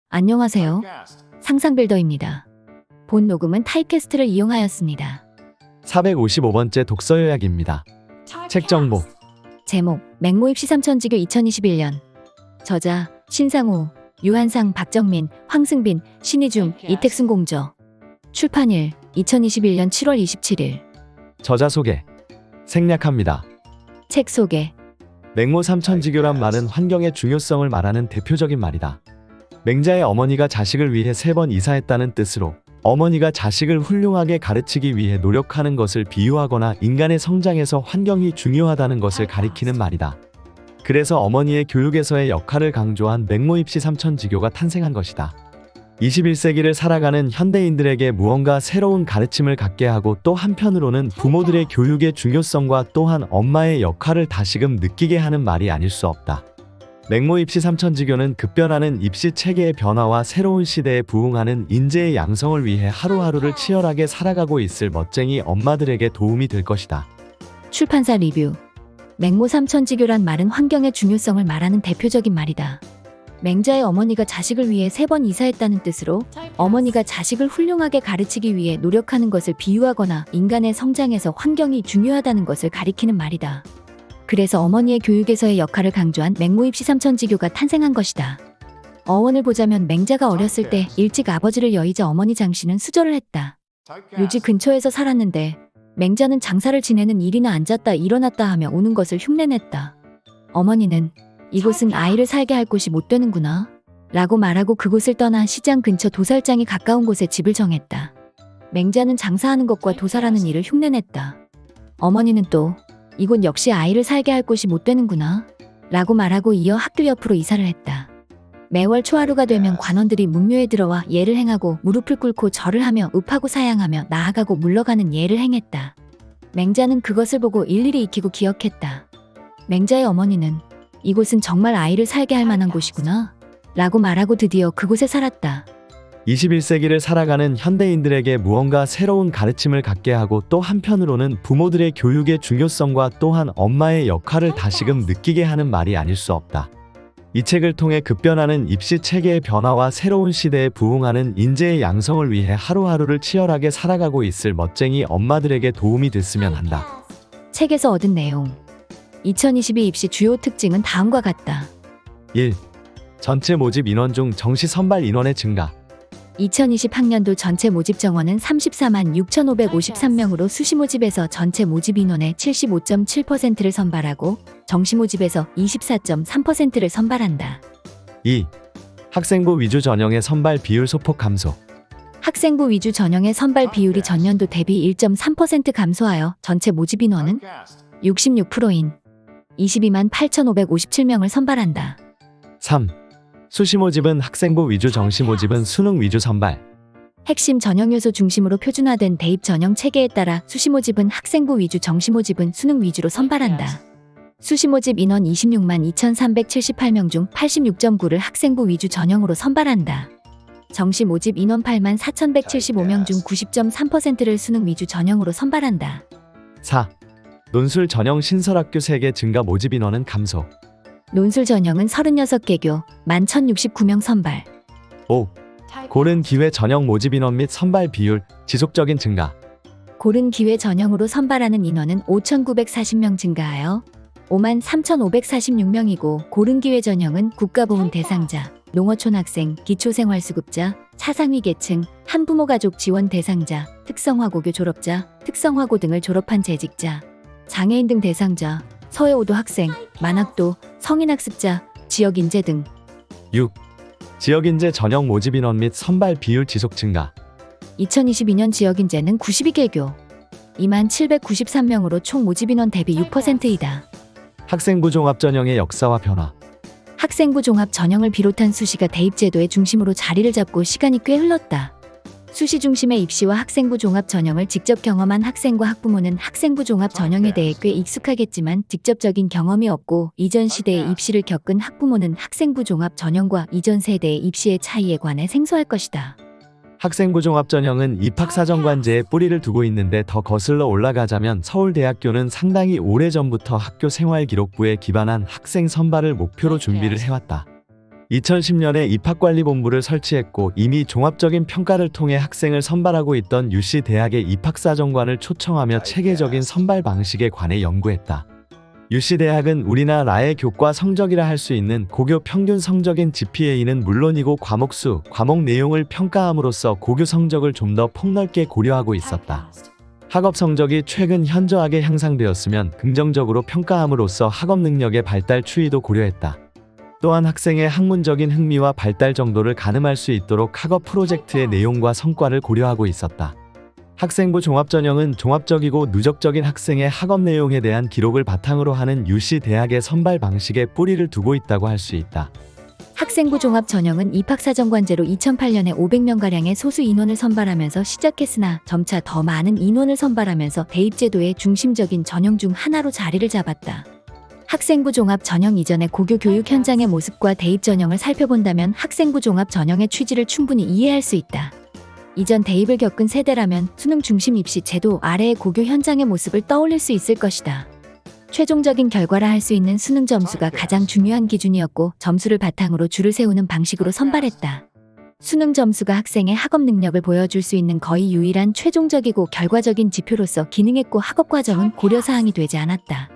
안녕하세요. 상상빌더입니다. 본 녹음은 타입캐스트를 이용하였습니다. 455번째 독서 요약입니다. 책 정보. 제목 맹모입시 삼천지교 2021년. 저자 신상우, 유한상, 박정민, 황승빈, 신희중, 이택순 공저. 출판일 2021년 7월 27일. 저자 소개. 생략합니다. 책 소개. 맹모 삼천지교란 말은 환경의 중요성을 말하는 대표적인 말이다. 맹자의 어머니가 자식을 위해 3번 이사했다는 뜻으로 어머니가 자식을 훌륭하게 가르치기 위해 노력하는 것을 비유하거나 인간의 성장에서 환경이 중요하다는 것을 가리키는 말이다. 그래서 어머니의 교육에서의 역할을 강조한 맹모입시 삼천지교가 탄생한 것이다. 21세기를 살아가는 현대인들에게 무언가 새로운 가르침을 갖게 하고 또 한편으로는 부모들의 교육의 중요성과 또한 엄마의 역할을 다시금 느끼게 하는 말이 아닐 수 없다. 맹모입시 삼천지교는 급변하는 입시 체계의 변화와 새로운 시대에 부응하는 인재의 양성을 위해 하루하루를 치열하게 살아가고 있을 멋쟁이 엄마들에게 도움이 될 것이다. 출판사 리뷰. 맹모 삼천지교란 말은 환경의 중요성을 말하는 대표적인 말이다. 맹자의 어머니가 자식을 위해 3번 이사했다는 뜻으로 어머니가 자식을 훌륭하게 가르치기 위해 노력하는 것을 비유하거나 인간의 성장에서 환경이 중요하다는 것을 가리키는 말이다. 그래서 어머니의 교육에서의 역할을 강조한 맹모입시 삼천지교가 탄생한 것이다. 어원을 보자면 맹자가 어렸을 때 일찍 아버지를 여의자 어머니 장씨는 수절을 했다. 유지 근처에서 살았는데 맹자는 장사를 지내는 일이나 앉았다 일어났다 하며 우는 것을 흉내냈다. 어머니는 이곳은 아이를 살게 할 곳이 못 되는구나 라고 말하고 그곳을 떠나 시장 근처 도살장이 가까운 곳에 집을 정했다. 맹자는 장사하는 것과 도살하는 일을 흉내냈다. 어머니는 또 이곳 역시 아이를 살게 할 곳이 못 되는구나 라고 말하고 이어 학교 옆으로 이사를 했다. 매월 초하루가 되면 관원들이 문묘에 들어와 예를 행하고 무릎을 꿇고 절을 하며 읍하고 사양하며 나아가고 물러가는 예를 행했다. 맹자는 그것을 보고 일일이 익히고 기억했다. 맹자의 어머니는 이곳은 정말 아이를 살게 할 만한 곳이구나 라고 말하고 드디어 그곳에 살았다. 21세기를 살아가는 현대인들에게 무언가 새로운 가르침을 갖게 하고 또 한편으로는 부모들의 교육의 중요성과 또한 엄마의 역할을 다시금 느끼게 하는 말이 아닐 수 없다. 이 책을 통해 급변하는 입시 체계의 변화와 새로운 시대에 부응하는 인재의 양성을 위해 하루하루를 치열하게 살아가고 있을 멋쟁이 엄마들에게 도움이 됐으면 한다. 책에서 얻은 내용. 2022 입시 주요 특징은 다음과 같다. 1. 전체 모집 인원 중 정시 선발 인원의 증가. 2020학년도 전체 모집 정원은 34만 6,553명으로 수시 모집에서 전체 모집 인원의 75.7%를 선발하고 정시 모집에서 24.3%를 선발한다. 2. 학생부 위주 전형의 선발 비율 소폭 감소. 학생부 위주 전형의 선발 비율이 전년도 대비 1.3% 감소하여 전체 모집 인원은 66%인 22만 8,557명을 선발한다. 3. 수시 모집은 학생부 위주, 정시 모집은 수능 위주 선발. 핵심 전형 요소 중심으로 표준화된 대입 전형 체계에 따라 수시 모집은 학생부 위주, 정시 모집은 수능 위주로 선발한다. 수시 모집 인원 26만 2,378명 중 86.9를 학생부 위주 전형으로 선발한다. 정시 모집 인원 8만 4,175명 중 90.3%를 수능 위주 전형으로 선발한다. 4. 논술 전형 신설학교 3개 증가, 모집 인원은 감소. 논술 전형은 36개교, 11,069명 선발. 5. 고른 기회 전형 모집 인원 및 선발 비율 지속적인 증가. 고른 기회 전형으로 선발하는 인원은 5,940명 증가하여 5만 3,546명이고 고른 기회 전형은 국가보훈 대상자, 농어촌 학생, 기초생활수급자, 차상위 계층, 한부모 가족 지원 대상자, 특성화고교 졸업자, 특성화고 등을 졸업한 재직자, 장애인 등 대상자, 서해오도 학생, 만학도, 성인학습자, 지역인재 등. 6. 지역인재 전형 모집 인원 및 선발 비율 지속 증가. 2022년 지역인재는 92개교, 2만 793명으로 총 모집 인원 대비 6%이다. 학생부 종합 전형의 역사와 변화. 학생부 종합 전형을 비롯한 수시가 대입제도의 중심으로 자리를 잡고 시간이 꽤 흘렀다. 수시 중심의 입시와 학생부 종합 전형을 직접 경험한 학생과 학부모는 학생부 종합 전형에 대해 꽤 익숙하겠지만 직접적인 경험이 없고 이전 시대의 입시를 겪은 학부모는 학생부 종합 전형과 이전 세대의 입시의 차이에 관해 생소할 것이다. 학생부 종합 전형은 입학사정관제에 뿌리를 두고 있는데 더 거슬러 올라가자면 서울대학교는 상당히 오래전부터 학교 생활기록부에 기반한 학생 선발을 목표로 준비를 해왔다. 2010년에 입학관리본부를 설치했고 이미 종합적인 평가를 통해 학생을 선발하고 있던 UC 대학의 입학사정관을 초청하며 체계적인 선발 방식에 관해 연구했다. UC 대학은 우리나라의 교과 성적이라 할 수 있는 고교 평균 성적인 GPA는 물론이고 과목 수, 과목 내용을 평가함으로써 고교 성적을 좀 더 폭넓게 고려하고 있었다. 학업 성적이 최근 현저하게 향상되었으면 긍정적으로 평가함으로써 학업 능력의 발달 추이도 고려했다. 또한 학생의 학문적인 흥미와 발달 정도를 가늠할 수 있도록 학업 프로젝트의 내용과 성과를 고려하고 있었다. 학생부 종합전형은 종합적이고 누적적인 학생의 학업 내용에 대한 기록을 바탕으로 하는 UC 대학의 선발 방식에 뿌리를 두고 있다고 할 수 있다. 학생부 종합 전형은 입학사정관제로 2008년에 500명가량의 소수 인원을 선발하면서 시작했으나 점차 더 많은 인원을 선발하면서 대입제도의 중심적인 전형 중 하나로 자리를 잡았다. 학생부 종합 전형 이전의 고교 교육 현장의 모습과 대입 전형을 살펴본다면 학생부 종합 전형의 취지를 충분히 이해할 수 있다. 이전 대입을 겪은 세대라면 수능 중심 입시 제도 아래의 고교 현장의 모습을 떠올릴 수 있을 것이다. 최종적인 결과라 할 수 있는 수능 점수가 가장 중요한 기준이었고 점수를 바탕으로 줄을 세우는 방식으로 선발했다. 수능 점수가 학생의 학업 능력을 보여줄 수 있는 거의 유일한 최종적이고 결과적인 지표로서 기능했고 학업 과정은 고려사항이 되지 않았다.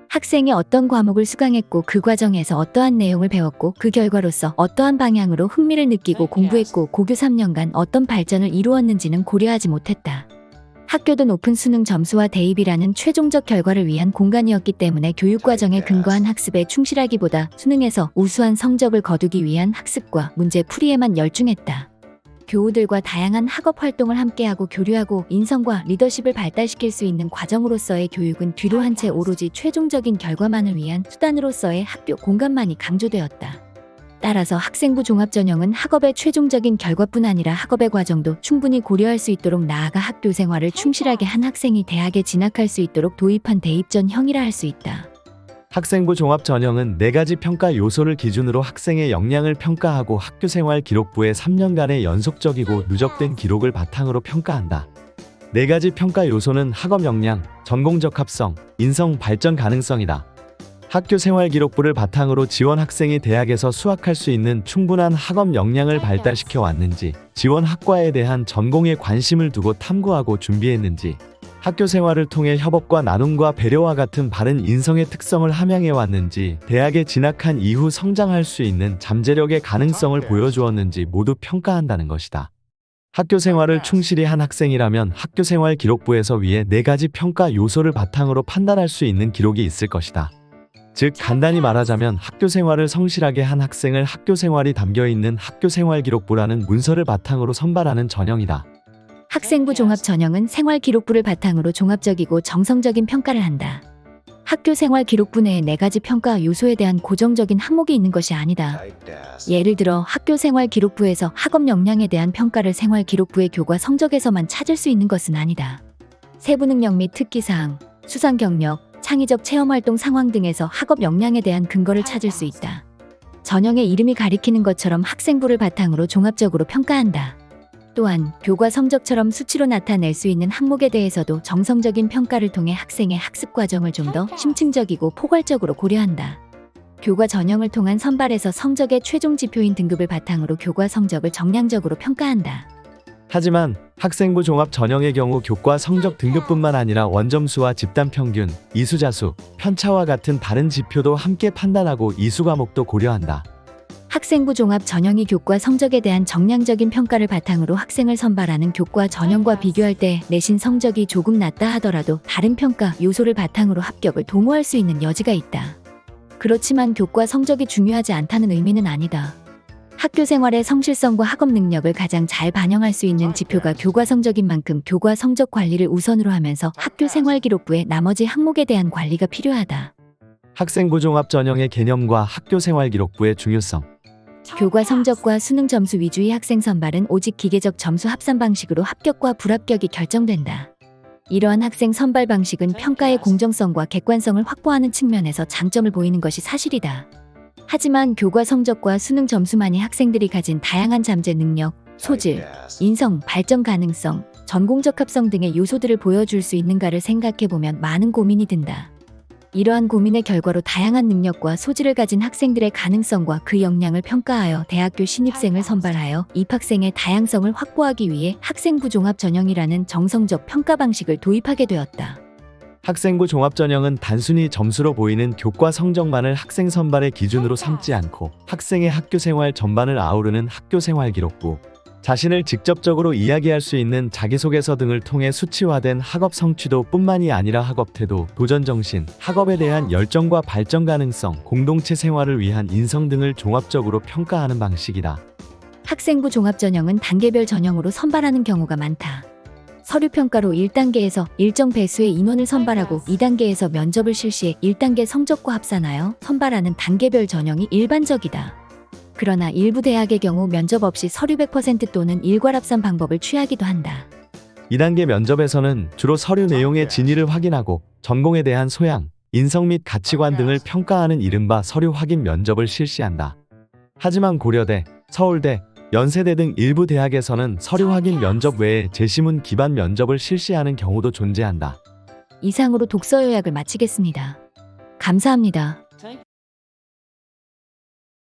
학생이 어떤 과목을 수강했고 그 과정에서 어떠한 내용을 배웠고 그 결과로서 어떠한 방향으로 흥미를 느끼고 공부했고 고교 3년간 어떤 발전을 이루었는지는 고려하지 못했다. 학교도 높은 수능 점수와 대입이라는 최종적 결과를 위한 공간이었기 때문에 교육과정에 근거한 학습에 충실하기보다 수능에서 우수한 성적을 거두기 위한 학습과 문제풀이에만 열중했다. 교우들과 다양한 학업 활동을 함께하고 교류하고 인성과 리더십을 발달시킬 수 있는 과정으로서의 교육은 뒤로 한 채 오로지 최종적인 결과만을 위한 수단으로서의 학교 공간만이 강조되었다. 따라서 학생부 종합전형은 학업의 최종적인 결과뿐 아니라 학업의 과정도 충분히 고려할 수 있도록 나아가 학교 생활을 충실하게 한 학생이 대학에 진학할 수 있도록 도입한 대입전형이라 할 수 있다. 학생부 종합전형은 4가지 평가 요소를 기준으로 학생의 역량을 평가하고 학교생활 기록부의 3년간의 연속적이고 누적된 기록을 바탕으로 평가한다. 4가지 평가 요소는 학업 역량, 전공 적합성, 인성 발전 가능성이다. 학교생활 기록부를 바탕으로 지원 학생이 대학에서 수학할 수 있는 충분한 학업 역량을 발달시켜 왔는지, 지원 학과에 대한 전공에 관심을 두고 탐구하고 준비했는지, 학교 생활을 통해 협업과 나눔과 배려와 같은 바른 인성의 특성을 함양해 왔는지, 대학에 진학한 이후 성장할 수 있는 잠재력의 가능성을 보여주었는지 모두 평가한다는 것이다. 학교 생활을 충실히 한 학생이라면 학교 생활 기록부에서 위에 4가지 평가 요소를 바탕으로 판단할 수 있는 기록이 있을 것이다. 즉 간단히 말하자면 학교 생활을 성실하게 한 학생을 학교 생활이 담겨있는 학교 생활 기록부라는 문서를 바탕으로 선발하는 전형이다. 학생부 종합 전형은 생활 기록부를 바탕으로 종합적이고 정성적인 평가를 한다. 학교 생활 기록부 내에 4가지 평가 요소에 대한 고정적인 항목이 있는 것이 아니다. 예를 들어 학교 생활 기록부에서 학업 역량에 대한 평가를 생활 기록부의 교과 성적에서만 찾을 수 있는 것은 아니다. 세부 능력 및 특기사항, 수상 경력, 창의적 체험활동 상황 등에서 학업 역량에 대한 근거를 찾을 수 있다. 전형의 이름이 가리키는 것처럼 학생부를 바탕으로 종합적으로 평가한다. 또한 교과 성적처럼 수치로 나타낼 수 있는 항목에 대해서도 정성적인 평가를 통해 학생의 학습 과정을 좀 더 심층적이고 포괄적으로 고려한다. 교과 전형을 통한 선발에서 성적의 최종 지표인 등급을 바탕으로 교과 성적을 정량적으로 평가한다. 하지만 학생부 종합 전형의 경우 교과 성적 등급뿐만 아니라 원점수와 집단 평균, 이수자수, 편차와 같은 다른 지표도 함께 판단하고 이수 과목도 고려한다. 학생부 종합 전형이 교과 성적에 대한 정량적인 평가를 바탕으로 학생을 선발하는 교과 전형과 비교할 때 내신 성적이 조금 낮다 하더라도 다른 평가 요소를 바탕으로 합격을 도모할 수 있는 여지가 있다. 그렇지만 교과 성적이 중요하지 않다는 의미는 아니다. 학교 생활의 성실성과 학업 능력을 가장 잘 반영할 수 있는 지표가 교과 성적인 만큼 교과 성적 관리를 우선으로 하면서 학교 생활 기록부의 나머지 항목에 대한 관리가 필요하다. 학생부 종합 전형의 개념과 학교 생활 기록부의 중요성. 교과 성적과 수능 점수 위주의 학생 선발은 오직 기계적 점수 합산 방식으로 합격과 불합격이 결정된다. 이러한 학생 선발 방식은 평가의 공정성과 객관성을 확보하는 측면에서 장점을 보이는 것이 사실이다. 하지만 교과 성적과 수능 점수만이 학생들이 가진 다양한 잠재 능력, 소질, 인성, 발전 가능성, 전공 적합성 등의 요소들을 보여줄 수 있는가를 생각해보면 많은 고민이 든다. 이러한 고민의 결과로 다양한 능력과 소질을 가진 학생들의 가능성과 그 역량을 평가하여 대학교 신입생을 선발하여 입학생의 다양성을 확보하기 위해 학생부 종합 전형이라는 정성적 평가 방식을 도입하게 되었다. 학생부 종합전형은 단순히 점수로 보이는 교과 성적만을 학생 선발의 기준으로 삼지 않고 학생의 학교 생활 전반을 아우르는 학교 생활 기록부, 자신을 직접적으로 이야기할 수 있는 자기소개서 등을 통해 수치화된 학업 성취도뿐만이 아니라 학업 태도, 도전 정신, 학업에 대한 열정과 발전 가능성, 공동체 생활을 위한 인성 등을 종합적으로 평가하는 방식이다. 학생부 종합 전형은 단계별 전형으로 선발하는 경우가 많다. 서류 평가로 1단계에서 일정 배수의 인원을 선발하고 2단계에서 면접을 실시해 1단계 성적과 합산하여 선발하는 단계별 전형이 일반적이다. 그러나 일부 대학의 경우 면접 없이 서류 100% 또는 일괄 합산 방법을 취하기도 한다. 2단계 면접에서는 주로 서류 내용의 진위를 확인하고 전공에 대한 소양, 인성 및 가치관 등을 평가하는 이른바 서류 확인 면접을 실시한다. 하지만 고려대, 서울대, 연세대 등 일부 대학에서는 서류 확인 면접 외에 제시문 기반 면접을 실시하는 경우도 존재한다. 이상으로 독서 요약을 마치겠습니다. 감사합니다.